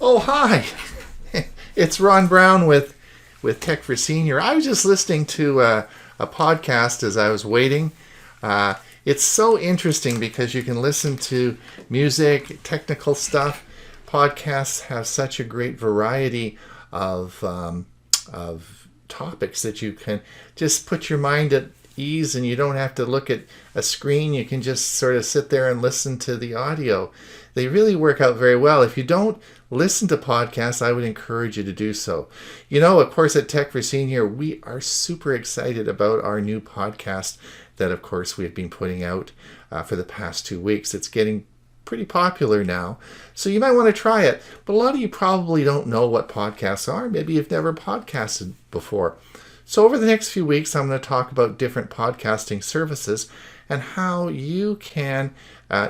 Oh, hi. It's Ron Brown with Tech for Senior. I was just listening to a podcast as I was waiting. It's so interesting because you can listen to music, technical stuff. Podcasts have such a great variety of topics that you can just put your mind at ease, and you don't have to look at a screen. You can just sort of sit there and listen to the audio. They really work out very well. If you don't listen to podcasts, I would encourage you to do so. You know, of course, at Tech for Senior, we are super excited about our new podcast that, of course, we have been putting out for the past 2 weeks. It's getting pretty popular now, so you might want to try it. But a lot of you probably don't know what podcasts are. Maybe you've never podcasted before. So over the next few weeks, I'm going to talk about different podcasting services and how you can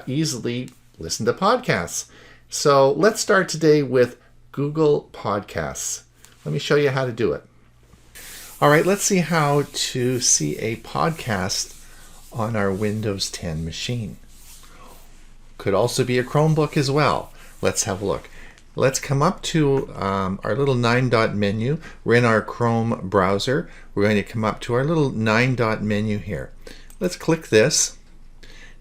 easily listen to podcasts. So let's start today with Google Podcasts. Let me show you how to do it. All right, let's see how to see a podcast on our Windows 10 machine. Could also be a Chromebook as well. Let's have a look. Let's come up to our little 9-dot menu. We're in our Chrome browser. We're going to come up to our little 9-dot menu here. Let's click this.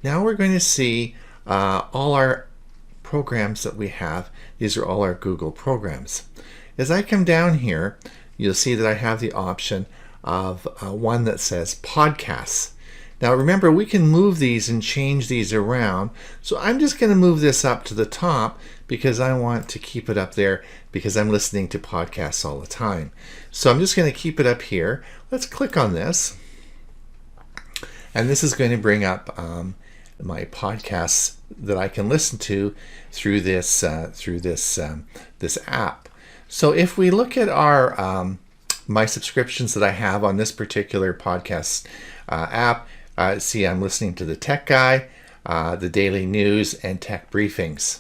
Now we're going to see all our programs that we have. These are all our Google programs. As I come down here, you'll see that I have the option of one that says Podcasts. Now remember, we can move these and change these around. So I'm just going to move this up to the top because I want to keep it up there because I'm listening to podcasts all the time. So I'm just going to keep it up here. Let's click on this. And this is going to bring up my podcasts that I can listen to through this this app. So if we look at our my subscriptions that I have on this particular podcast app, see, I'm listening to the Tech Guy, the Daily News, and Tech Briefings.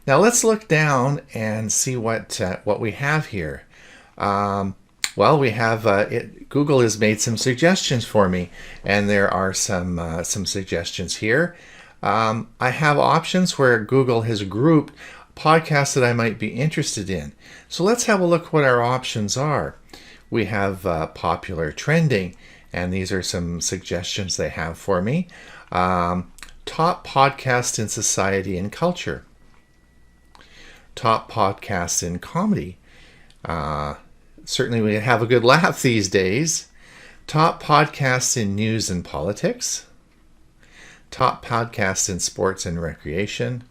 Now let's look down and see what we have here. Well, we have Google has made some suggestions for me, and there are some suggestions here. I have options where Google has grouped podcasts that I might be interested in. So let's have a look what our options are. We have popular trending, and these are some suggestions they have for me. Top podcasts in society and culture. Top podcasts in comedy. Certainly we have a good laugh these days. Top podcasts in news and politics. Top podcasts in sports and recreation.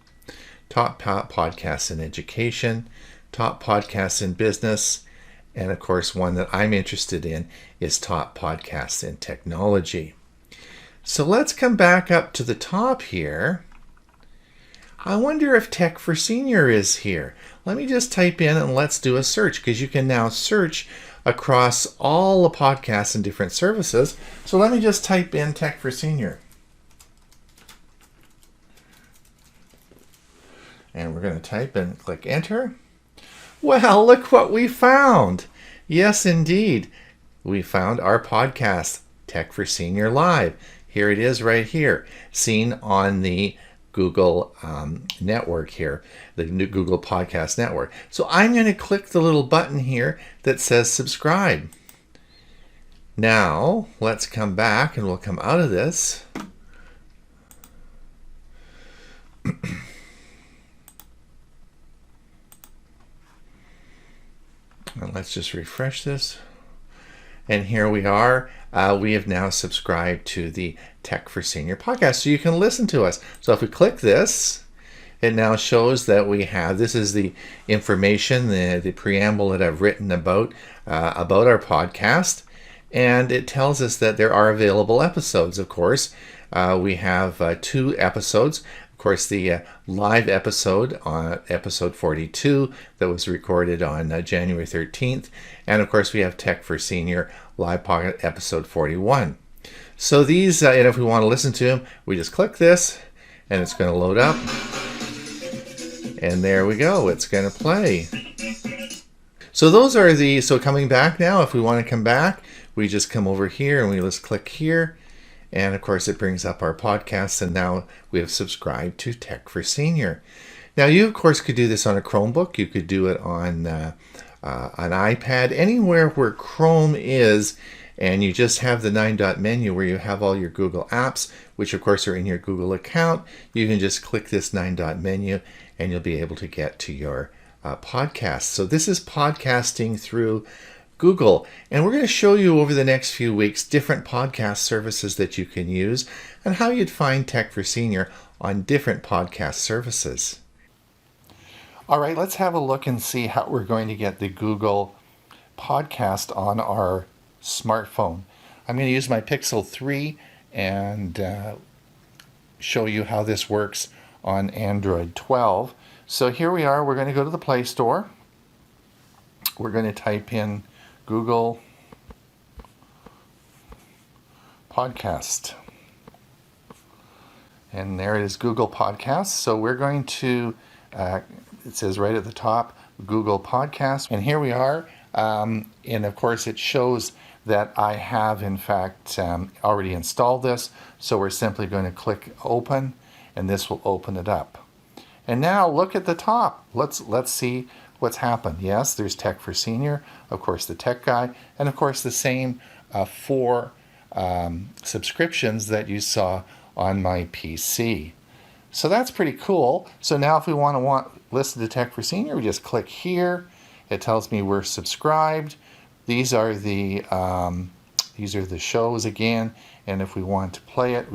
Top podcasts in education. Top podcasts in business. And of course, one that I'm interested in is top podcasts in technology. So let's come back up to the top here. I wonder if Tech for Senior is here. Let me just type in and let's do a search, because you can now search across all the podcasts and different services. So let me just type in Tech for Senior. And we're going to type and click enter. Well, look what we found. Yes, indeed. We found our podcast, Tech for Senior Live. Here it is right here, seen on the Google network here, the new Google Podcast Network. So I'm going to click the little button here that says subscribe. Now, let's come back and we'll come out of this. And let's just refresh this. And here we are. We have now subscribed to the Tech for Senior podcast, so you can listen to us. So if we click this, it now shows that we have, this is the information, the preamble that I've written about our podcast. And it tells us that there are available episodes, of course. We have 2 episodes. Of course, the live episode, episode 42, that was recorded on January 13th. And of course, we have Tech for Senior live podcast episode 41. So these, and if we want to listen to them, we just click this and it's going to load up. And there we go. It's going to play. So those are so coming back now, if we want to come back, we just come over here and we just click here. And of course, it brings up our podcast, and now we have subscribed to Tech for Senior. Now, you, of course, could do this on a Chromebook. You could do it on an iPad, anywhere where Chrome is, and you just have the 9-dot menu where you have all your Google apps, which, of course, are in your Google account. You can just click this 9-dot menu, and you'll be able to get to your podcast. So this is podcasting through Google, and we're going to show you over the next few weeks different podcast services that you can use and how you'd find Tech for Senior on different podcast services. All right, let's have a look and see how we're going to get the Google podcast on our smartphone. I'm going to use my Pixel 3 and show you how this works on Android 12. So here we are. We're going to go to the Play Store. We're going to type in Google Podcast. And there it is, Google Podcasts. So we're going to, it says right at the top, Google Podcast. And here we are. And of course, it shows that I have, in fact, already installed this. So we're simply going to click Open, and this will open it up. And now look at the top. Let's see what's happened. Yes, there's Tech for Senior, of course, the Tech Guy, and of course the same 4 subscriptions that you saw on my PC. So that's pretty cool. So now if we want to listen to Tech for Senior, we just click here. It tells me we're subscribed. These are the shows again, and if we want to play it,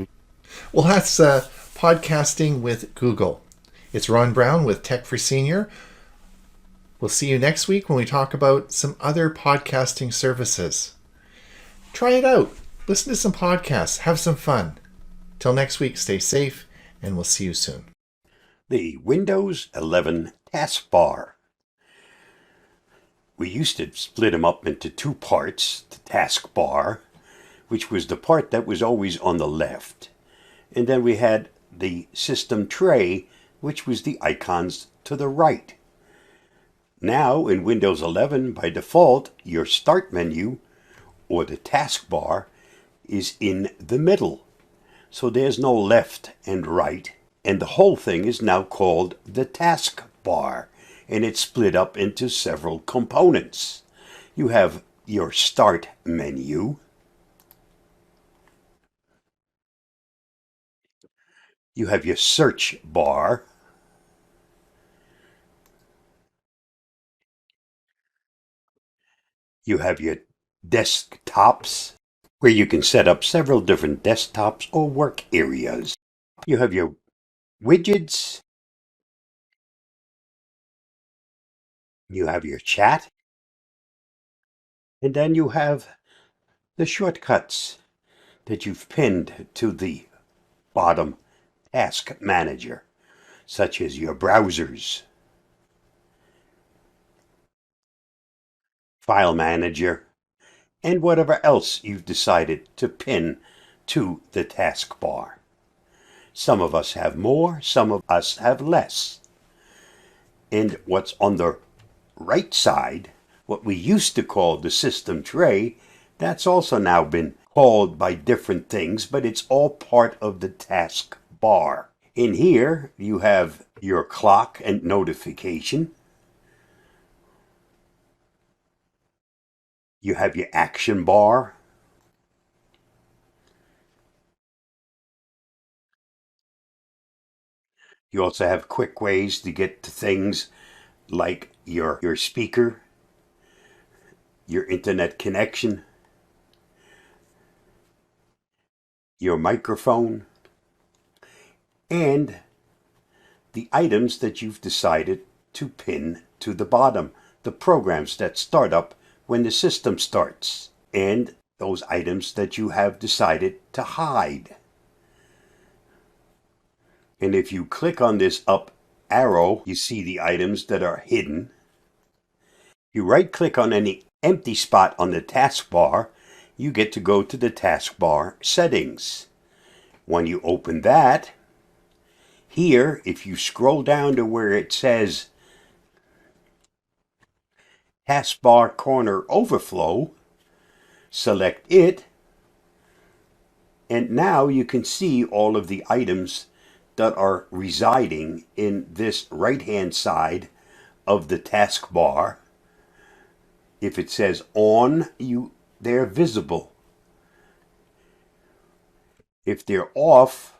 well, that's podcasting with Google. It's Ron Brown with Tech for Senior. We'll see you next week when we talk about some other podcasting services. Try it out. Listen to some podcasts. Have some fun. Till next week, stay safe, and we'll see you soon. The Windows 11 Taskbar. We used to split them up into 2 parts, the taskbar, which was the part that was always on the left. And then we had the system tray, which was the icons to the right. Now in Windows 11, by default, your start menu, or the taskbar, is in the middle. So there's no left and right, and the whole thing is now called the taskbar, and it's split up into several components. You have your start menu, you have your search bar, you have your desktops, where you can set up several different desktops or work areas. You have your widgets, you have your chat, and then you have the shortcuts that you've pinned to the bottom task manager, such as your browsers, file manager, and whatever else you've decided to pin to the taskbar. Some of us have more, some of us have less. And what's on the right side, what we used to call the system tray, that's also now been called by different things, but it's all part of the taskbar. In here, you have your clock and notification. You have your action bar. You also have quick ways to get to things like your speaker, your internet connection, your microphone, and the items that you've decided to pin to the bottom, the programs that start up when the system starts, and those items that you have decided to hide. And if you click on this up arrow, you see the items that are hidden. You right-click on any empty spot on the taskbar, you get to go to the taskbar settings. When you open that, here, if you scroll down to where it says Taskbar Corner Overflow, select it, and now you can see all of the items that are residing in this right-hand side of the taskbar. If it says on, they're visible. If they're off,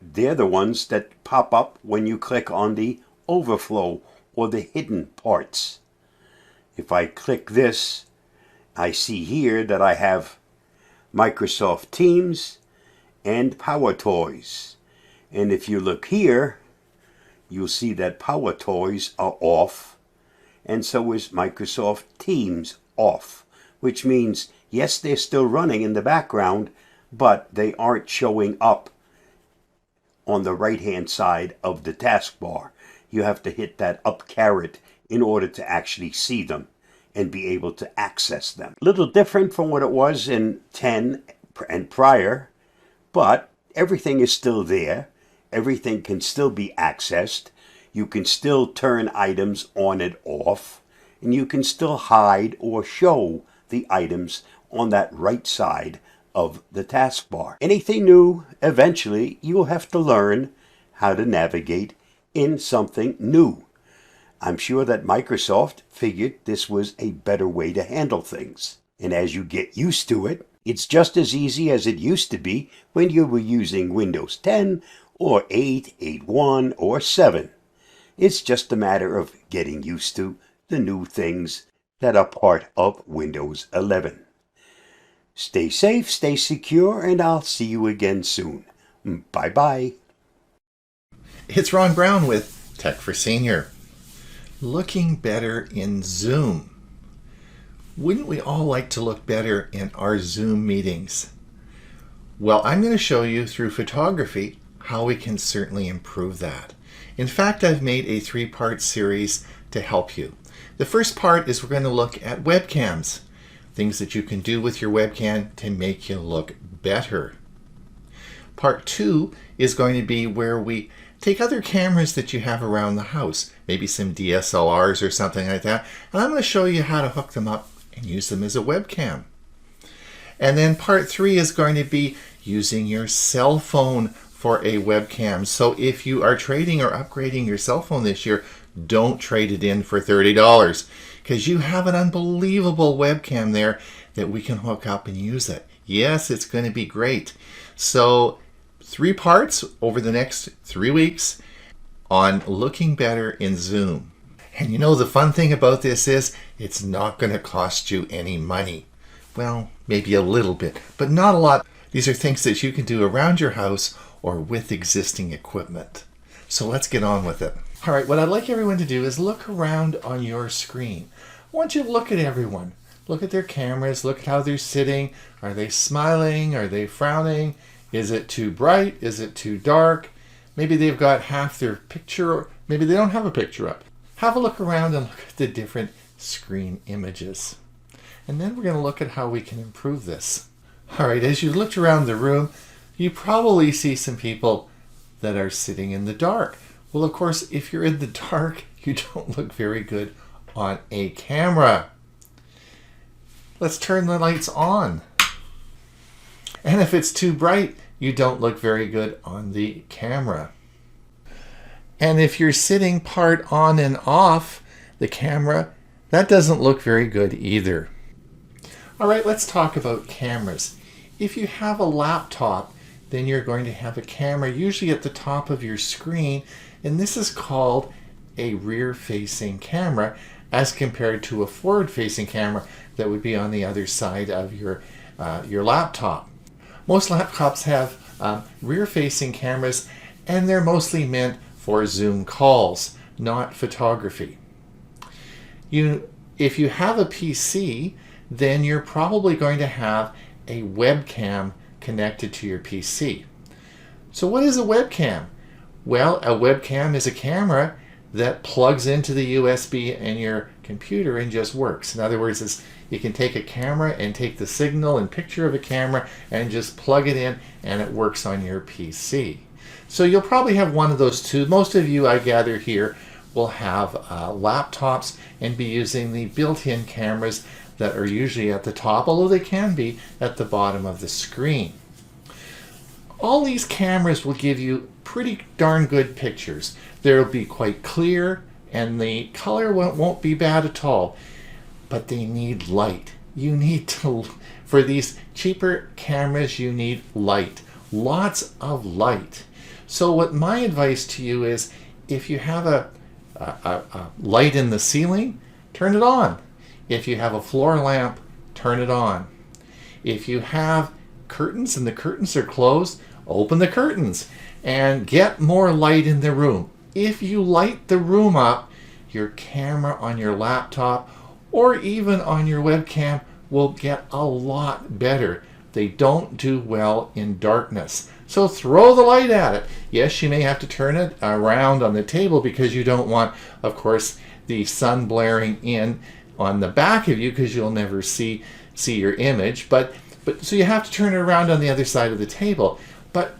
they're the ones that pop up when you click on the overflow or the hidden parts. If I click this, I see here that I have Microsoft Teams and PowerToys. And if you look here, you'll see that PowerToys are off, and so is Microsoft Teams off, which means, yes, they're still running in the background, but they aren't showing up on the right-hand side of the taskbar. You have to hit that up caret in order to actually see them and be able to access them. Little different from what it was in 10 and prior, but everything is still there. Everything can still be accessed. You can still turn items on and off, and you can still hide or show the items on that right side of the taskbar. Anything new, eventually you will have to learn how to navigate in something new. I'm sure that Microsoft figured this was a better way to handle things. And as you get used to it, it's just as easy as it used to be when you were using Windows 10 or 8, 8.1 or 7. It's just a matter of getting used to the new things that are part of Windows 11. Stay safe, stay secure, and I'll see you again soon. Bye-bye. It's Ron Brown with Tech for Senior. Looking better in Zoom. Wouldn't we all like to look better in our Zoom meetings? Well, I'm going to show you through photography how we can certainly improve that. In fact, I've made a 3-part series to help you. The first part is we're going to look at webcams, things that you can do with your webcam to make you look better. Part 2 is going to be where we take other cameras that you have around the house, maybe some DSLRs or something like that, and I'm going to show you how to hook them up and use them as a webcam. And then part 3 is going to be using your cell phone for a webcam. So if you are trading or upgrading your cell phone this year, don't trade it in for $30 because you have an unbelievable webcam there that we can hook up and use it. Yes, it's going to be great. So 3 parts over the next 3 weeks on looking better in Zoom. And you know, the fun thing about this is it's not going to cost you any money. Well, maybe a little bit, but not a lot. These are things that you can do around your house or with existing equipment. So let's get on with it. All right, what I'd like everyone to do is look around on your screen. I want you to look at everyone. Look at their cameras, look at how they're sitting. Are they smiling? Are they frowning? Is it too bright? Is it too dark? Maybe they've got half their picture, or maybe they don't have a picture up. Have a look around and look at the different screen images. And then we're going to look at how we can improve this. All right, as you looked around the room, you probably see some people that are sitting in the dark. Well, of course, if you're in the dark, you don't look very good on a camera. Let's turn the lights on. And if it's too bright, you don't look very good on the camera. And if you're sitting part on and off the camera, that doesn't look very good either. All right, let's talk about cameras. If you have a laptop, then you're going to have a camera usually at the top of your screen, and this is called a rear-facing camera as compared to a forward-facing camera that would be on the other side of your laptop. Most laptops have rear-facing cameras, and they're mostly meant for Zoom calls, not photography. If you have a PC, then you're probably going to have a webcam connected to your PC. So what is a webcam? Well, a webcam is a camera that plugs into the USB in your computer and just works. In other words, you can take a camera and take the signal and picture of a camera and just plug it in and it works on your PC. So you'll probably have one of those two. Most of you, I gather here, will have laptops and be using the built-in cameras that are usually at the top, although they can be at the bottom of the screen. All these cameras will give you pretty darn good pictures. They'll be quite clear and the color won't be bad at all. But they need light. You need to, for these cheaper cameras, you need light. Lots of light. So what my advice to you is, if you have a light in the ceiling, turn it on. If you have a floor lamp, turn it on. If you have curtains and the curtains are closed, open the curtains and get more light in the room. If you light the room up, your camera on your laptop or even on your webcam will get a lot better. They don't do well in darkness. So throw the light at it. Yes, you may have to turn it around on the table because you don't want, of course, the sun blaring in on the back of you because you'll never see your image. But so you have to turn it around on the other side of the table. But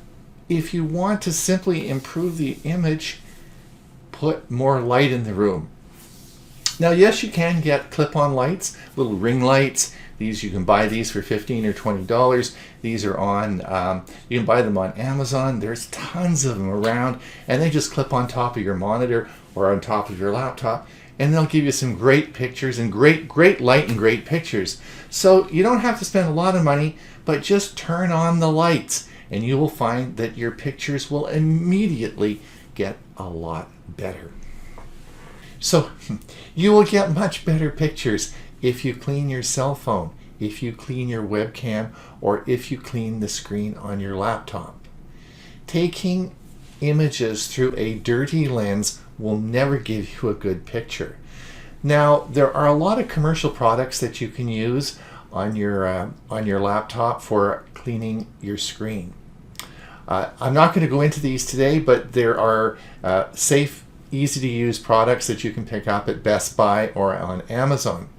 if you want to simply improve the image, put more light in the room. Now, yes, you can get clip-on lights, little ring lights. These, you can buy these for $15 or $20. These are on, you can buy them on Amazon. There's tons of them around, and they just clip on top of your monitor or on top of your laptop, and they'll give you some great pictures and great light and great pictures. So you don't have to spend a lot of money, but just turn on the lights, and you will find that your pictures will immediately get a lot better. So you will get much better pictures if you clean your cell phone, if you clean your webcam, or if you clean the screen on your laptop. Taking images through a dirty lens will never give you a good picture. Now, there are a lot of commercial products that you can use on your laptop for cleaning your screen. I'm not going to go into these today, but there are safe, easy to use products that you can pick up at Best Buy or on Amazon.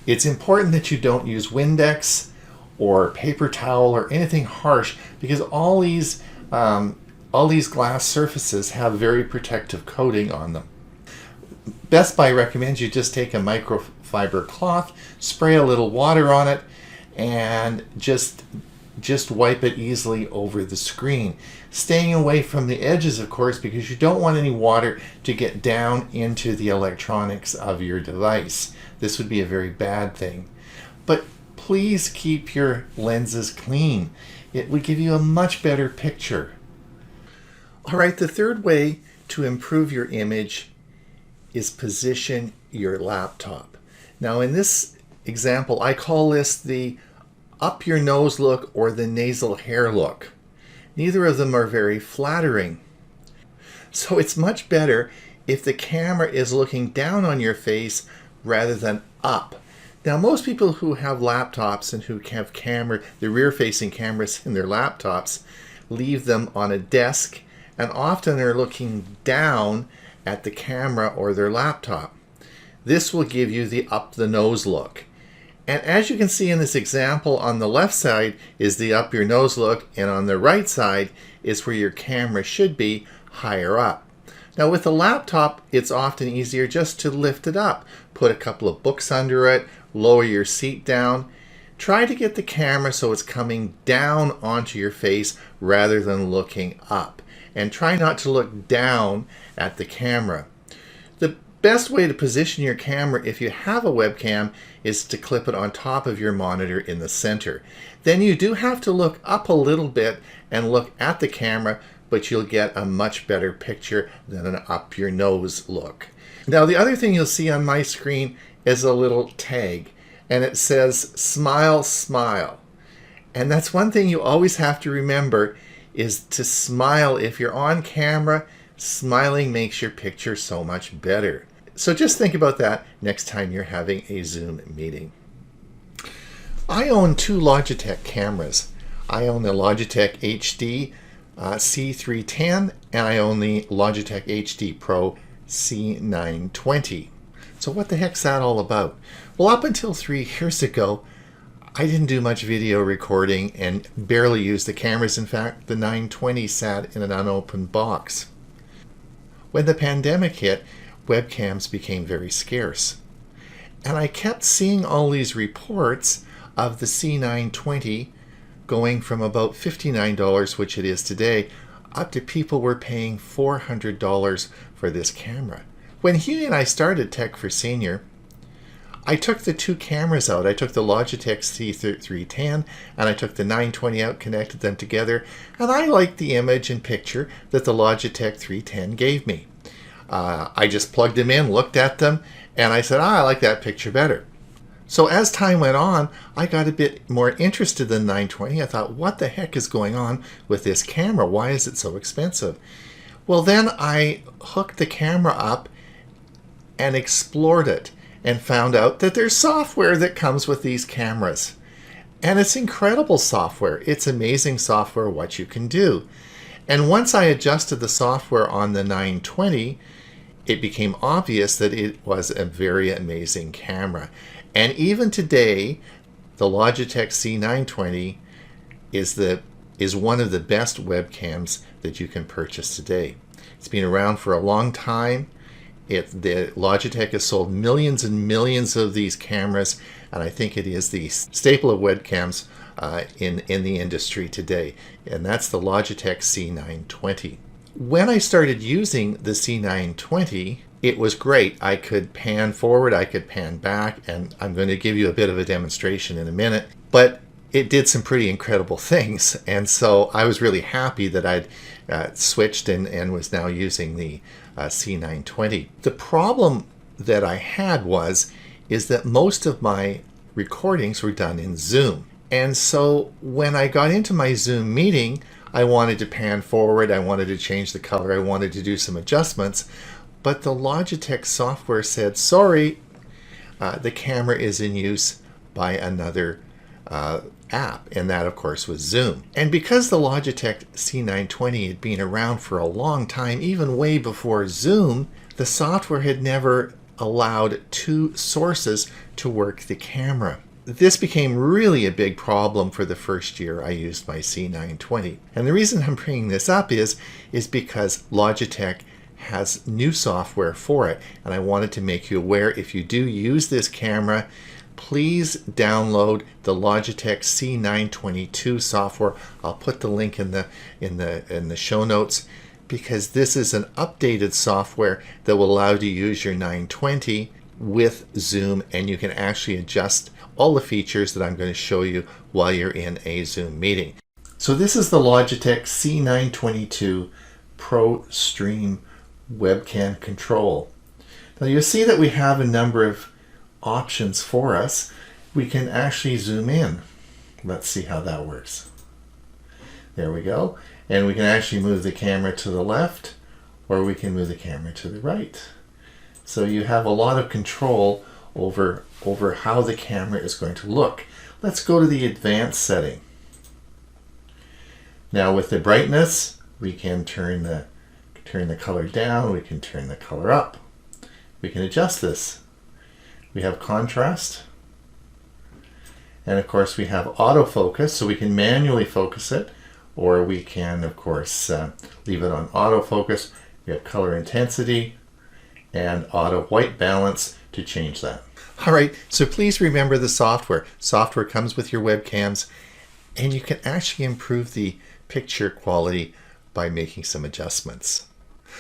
It's important that you don't use Windex or paper towel or anything harsh, because all these glass surfaces have very protective coating on them. Best Buy recommends you just take a microfiber cloth, spray a little water on it, and just wipe it easily over the screen. Staying away from the edges, of course, because you don't want any water to get down into the electronics of your device. This would be a very bad thing. But please keep your lenses clean. It would give you a much better picture. All right, the third way to improve your image is position your laptop. Now, in this example, I call this the up your nose look or the nasal hair look. Neither of them are very flattering. So it's much better if the camera is looking down on your face rather than up. Now, most people who have laptops and who have the rear-facing cameras in their laptops leave them on a desk, and often they're looking down at the camera or their laptop. This will give you the up the nose look. And as you can see in this example, on the left side is the up your nose look, and on the right side is where your camera should be, higher up. Now with a laptop, it's often easier just to lift it up. Put a couple of books under it, lower your seat down. Try to get the camera so it's coming down onto your face rather than looking up. And try not to look down at the camera. The best way to position your camera if you have a webcam is to clip it on top of your monitor in the center. Then you do have to look up a little bit and look at the camera, but you'll get a much better picture than an up your nose look. Now, the other thing you'll see on my screen is a little tag, and it says smile, smile. And that's one thing you always have to remember, is to smile. If you're on camera, smiling makes your picture so much better. So just think about that next time you're having a Zoom meeting. I own two Logitech cameras. I own the Logitech HD C310, and I own the Logitech HD Pro C920. So what the heck's that all about? Well, up until 3 years ago, I didn't do much video recording and barely used the cameras. In fact, the 920 sat in an unopened box. When the pandemic hit, webcams became very scarce. And I kept seeing all these reports of the C920 going from about $59, which it is today, up to people were paying $400 for this camera. When Hughie and I started Tech for Senior, I took the two cameras out. I took the Logitech C310 and I took the 920 out, connected them together, and I liked the image and picture that the Logitech 310 gave me. I just plugged them in, looked at them, and I said, I like that picture better. So as time went on, I got a bit more interested in 920. I thought, what the heck is going on with this camera? Why is it so expensive? Well, then I hooked the camera up and explored it and found out that there's software that comes with these cameras. And it's incredible software. It's amazing software what you can do. And once I adjusted the software on the 920, it became obvious that it was a very amazing camera. And even today, the Logitech C920 is one of the best webcams that you can purchase today. It's been around for a long time. The Logitech has sold millions and millions of these cameras, and I think it is the staple of webcams in the industry today. And that's the Logitech C920. When I started using the C920, it was great. I could pan forward, I could pan back, and I'm going to give you a bit of a demonstration in a minute. But it did some pretty incredible things, and so I was really happy that I'd switched and was now using the C920. The problem that I had is that most of my recordings were done in Zoom. And so when I got into my Zoom meeting, I wanted to pan forward, I wanted to change the color, I wanted to do some adjustments, but the Logitech software said, sorry, the camera is in use by another app, and that of course was Zoom. And because the Logitech C920 had been around for a long time, even way before Zoom, the software had never allowed two sources to work the camera. This became really a big problem for the first year I used my C920. And the reason I'm bringing this up is because Logitech has new software for it. And I wanted to make you aware, if you do use this camera, please download the Logitech C922 software. I'll put the link in the show notes, because this is an updated software that will allow you to use your 920 with Zoom, and you can actually adjust all the features that I'm going to show you while you're in a Zoom meeting. So this is the Logitech C922 Pro Stream webcam control. Now you'll see that we have a number of options for us. We can actually zoom in. Let's see how that works. There we go. And we can actually move the camera to the left, or we can move the camera to the right. So you have a lot of control over how the camera is going to look. Let's go to the advanced setting. Now with the brightness, we can turn the color down, we can turn the color up. We can adjust this. We have contrast. And of course we have autofocus, so we can manually focus it, or we can of course leave it on autofocus. We have color intensity and auto white balance to change that. All right, so please remember the software. Software comes with your webcams, and you can actually improve the picture quality by making some adjustments.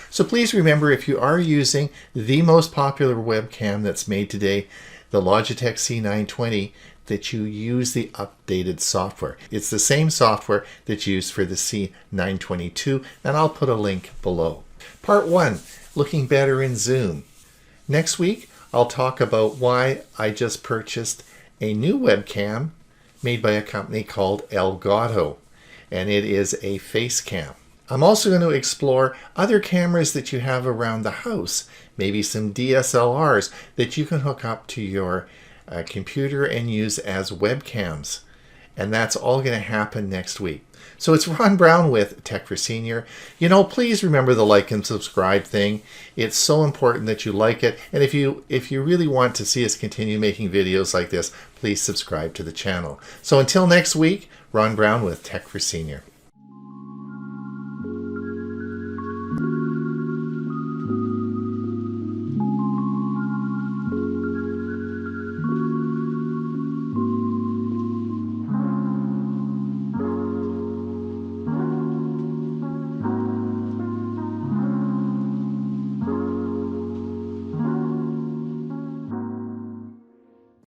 So please remember, if you are using the most popular webcam that's made today, the Logitech C920, that you use the updated software. It's the same software that's used for the C922, and I'll put a link below. Part 1, looking better in Zoom. Next week, I'll talk about why I just purchased a new webcam made by a company called 𝐓𝐅𝐒, and it is a face cam. I'm also going to explore other cameras that you have around the house, maybe some DSLRs that you can hook up to your computer and use as webcams. And that's all going to happen next week. So it's Ron Brown with Tech for Senior. You know, please remember the like and subscribe thing. It's so important that you like it. And if you really want to see us continue making videos like this, please subscribe to the channel. So until next week, Ron Brown with Tech for Senior.